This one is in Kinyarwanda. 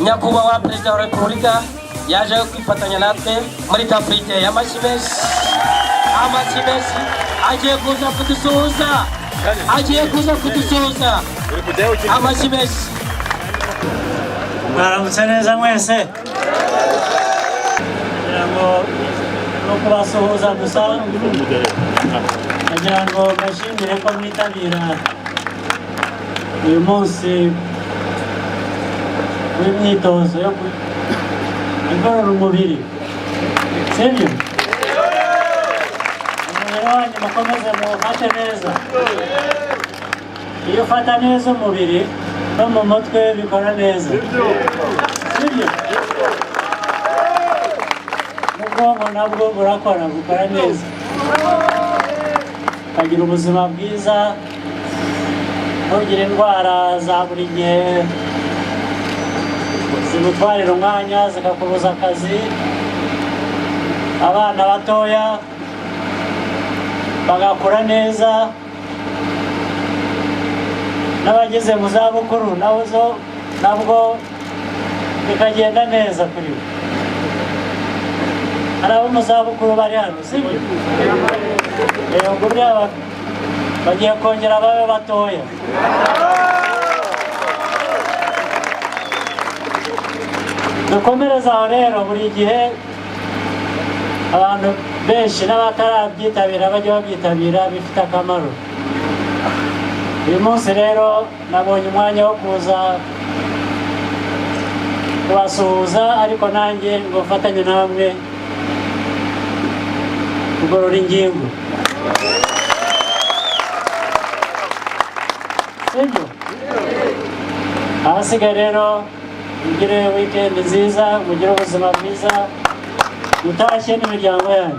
Nyakubahwa Perezida wa Repubulika yaje kwifatanya natwe muri kampanye ya Mashimesi. Agiye kuza kudusuhuza Amashimesi. Mwaramutse neza mwese. Kugira ngo no kubasuhuza gusa, kugira ngo mbashimire ko mwitabira uyu munsi w'imyitozo yo kugorora umubiri. Sibyo? Umubiri wanyu mukomeze muwufate neza. Iyo ufata neza umubiri no mu mutwe bikora neza. Sibyo? N'ubwonko nabwo burakora bukora neza. Ukagira ubuzima bwiza, ntugire indwara za buri gihe zigutwarira umwanya zikakubuza akazi. Abana batoya bagakura neza, n'abageze mu zabukuru nabwo bikagenda neza kuri bo. Hari abo mu zabukuru bari hano, sibyo? Ubwo byaba bagiye kongera babe batoya. Dukomereza aho rero, buri gihe abantu benshi n'abatarabyitabira bajya babyitabira, bifite akamaro. Uyu munsi rero nabonye umwanya wo kuza kubasuhuza, ariko nanjye ngo mfatanye namwe kugorora ingingo. Sibyo? Ahasigaye rero mugire weekend nziza, mugire ubuzima bwiza, mutashye n'imiryango yanyu.